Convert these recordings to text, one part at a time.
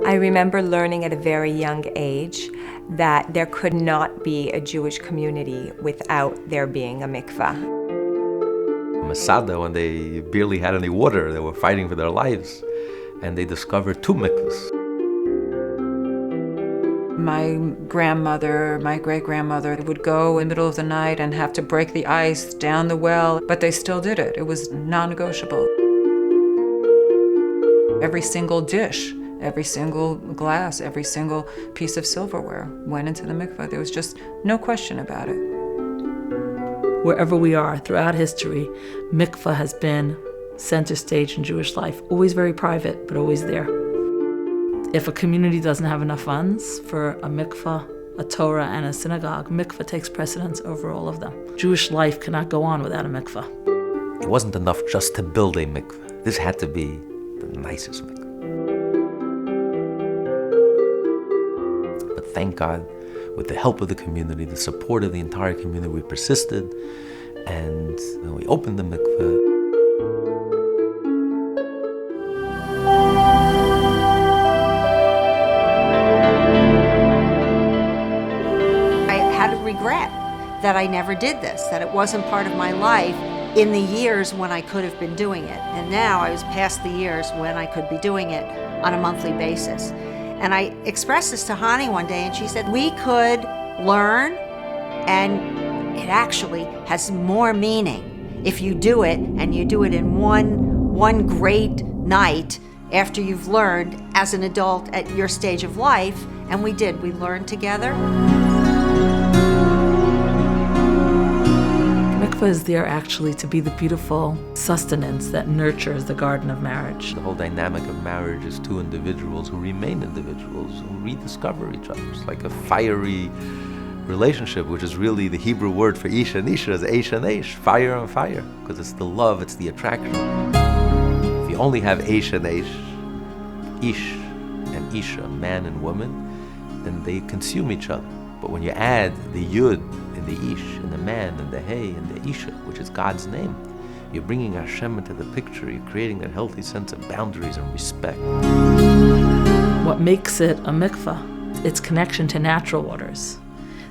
I remember learning at a very young age that there could not be a Jewish community without there being a mikvah. Masada, when they barely had any water, they were fighting for their lives, and they discovered 2 mikvahs. My grandmother, my great-grandmother would go in the middle of the night and have to break the ice down the well, but they still did it. It was non-negotiable. Every single dish, every single glass, every single piece of silverware went into the mikvah. There was just no question about it. Wherever we are throughout history, mikvah has been center stage in Jewish life. Always very private, but always there. If a community doesn't have enough funds for a mikvah, a Torah, and a synagogue, mikvah takes precedence over all of them. Jewish life cannot go on without a mikvah. It wasn't enough just to build a mikvah. This had to be the nicest mikvah. But thank God, with the help of the community, the support of the entire community, we persisted, and we opened the mikvah. Regret that I never did this, that it wasn't part of my life in the years when I could have been doing it. And now I was past the years when I could be doing it on a monthly basis. And I expressed this to Hani one day, and she said, we could learn, and it actually has more meaning if you do it, and you do it in one great night after you've learned as an adult at your stage of life. And we did. We learned together. Mikvah is there actually to be the beautiful sustenance that nurtures the garden of marriage. The whole dynamic of marriage is 2 individuals who remain individuals, who rediscover each other. It's like a fiery relationship, which is really the Hebrew word for Isha and Isha is Eish and Eish, fire and fire, because it's the love, it's the attraction. If you only have Eish and Eish, Ish and Isha, man and woman, then they consume each other. But when you add the Yud in the Ish, in the man, and the Hey, and the Isha, which is God's name, you're bringing Hashem into the picture, you're creating that healthy sense of boundaries and respect. What makes it a mikvah? Its connection to natural waters.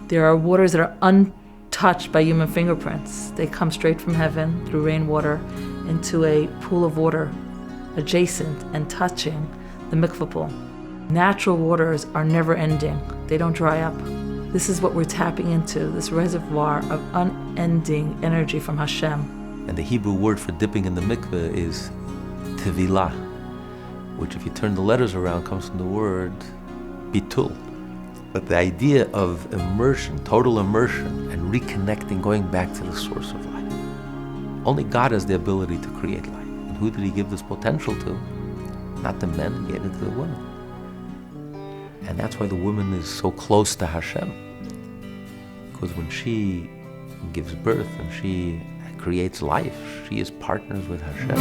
There are waters that are untouched by human fingerprints. They come straight from heaven through rainwater into a pool of water adjacent and touching the mikvah pool. Natural waters are never ending. They don't dry up. This is what we're tapping into, this reservoir of unending energy from Hashem. And the Hebrew word for dipping in the mikveh is tevilah, which if you turn the letters around comes from the word bitul. But the idea of immersion, total immersion, and reconnecting, going back to the source of life. Only God has the ability to create life. And who did He give this potential to? Not the men, He gave it to the women. And that's why the woman is so close to Hashem. Because when she gives birth and she creates life, she is partners with Hashem.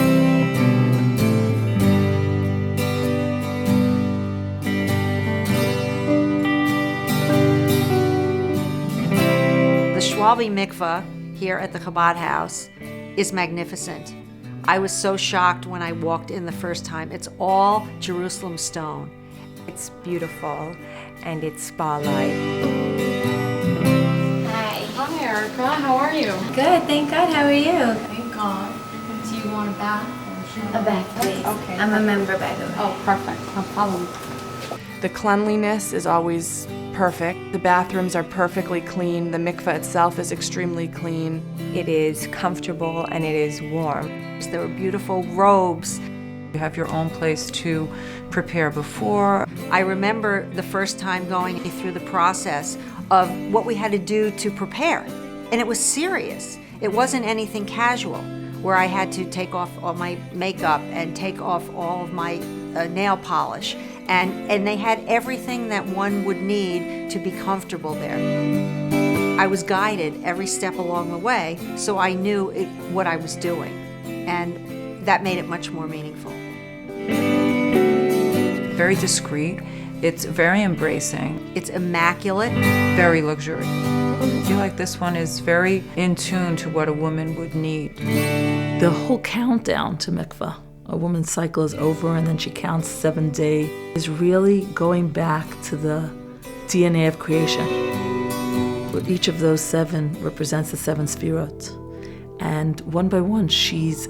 The Schwalbe Mikvah here at the Chabad house is magnificent. I was so shocked when I walked in the first time. It's all Jerusalem stone. It's beautiful, and it's spa-like. Hi, Erica. How are you? Good, thank God. How are you? Thank God. Do you want a bath? A bath, please. Okay. I'm a member, by the way. Oh, perfect. No problem. The cleanliness is always perfect. The bathrooms are perfectly clean. The mikveh itself is extremely clean. It is comfortable and it is warm. There were beautiful robes. You have your own place to prepare before. I remember the first time going through the process of what we had to do to prepare. And it was serious. It wasn't anything casual, where I had to take off all my makeup and take off all of my nail polish. And they had everything that one would need to be comfortable there. I was guided every step along the way, so I knew what I was doing. And that made it much more meaningful. Very discreet. It's very embracing. It's immaculate. Very luxurious. I feel like this one is very in tune to what a woman would need. The whole countdown to mikvah a woman's cycle is over and then she counts 7 days, is really going back to the DNA of creation, where each of those 7 represents the 7 sefirot. And one by one, she's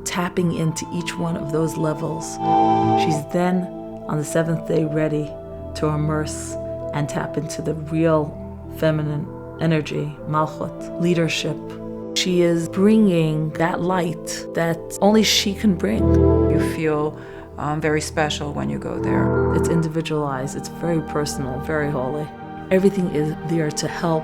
tapping into each one of those levels. She's then, on the 7th day, ready to immerse and tap into the real feminine energy, malchut, leadership. She is bringing that light that only she can bring. You feel very special when you go there. It's individualized, it's very personal, very holy. Everything is there to help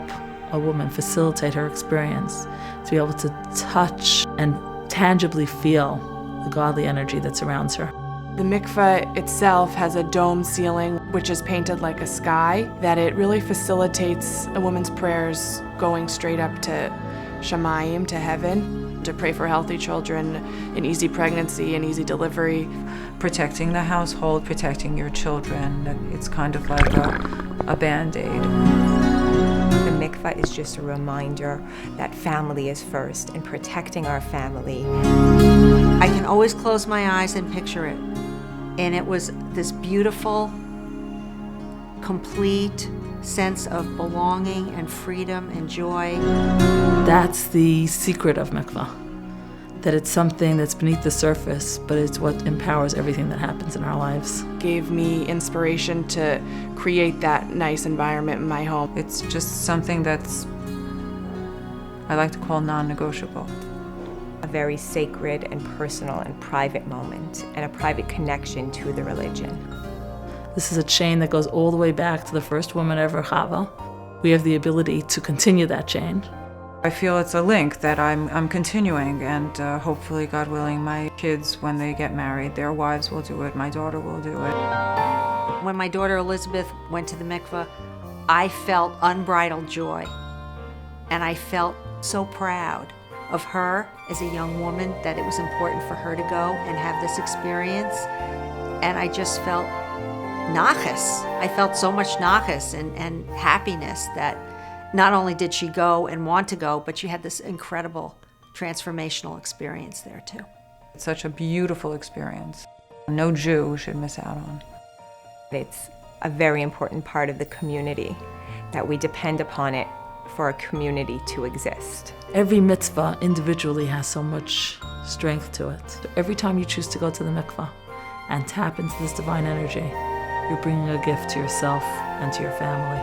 a woman facilitate her experience, to be able to touch and tangibly feel the godly energy that surrounds her. The mikveh itself has a dome ceiling, which is painted like a sky, that it really facilitates a woman's prayers going straight up to Shamayim, to heaven, to pray for healthy children, an easy pregnancy, an easy delivery. Protecting the household, protecting your children, it's kind of like a Band-Aid. The mikvah is just a reminder that family is first and protecting our family. I can always close my eyes and picture it. And it was this beautiful, complete sense of belonging and freedom and joy. That's the secret of mikvah, that it's something that's beneath the surface, but it's what empowers everything that happens in our lives. Gave me inspiration to create that nice environment in my home. It's just something that's, I like to call non-negotiable. A very sacred and personal and private moment, and a private connection to the religion. This is a chain that goes all the way back to the first woman ever, Chava. We have the ability to continue that chain. I feel it's a link that I'm continuing, and hopefully, God willing, my kids, when they get married, their wives will do it, my daughter will do it. When my daughter Elizabeth went to the mikveh, I felt unbridled joy. And I felt so proud of her as a young woman, that it was important for her to go and have this experience. And I just felt nachas. I felt so much nachas and happiness that not only did she go and want to go, but she had this incredible transformational experience there too. It's such a beautiful experience. No Jew should miss out on. It's a very important part of the community, that we depend upon it for a community to exist. Every mitzvah individually has so much strength to it. So every time you choose to go to the mikvah and tap into this divine energy, you're bringing a gift to yourself and to your family.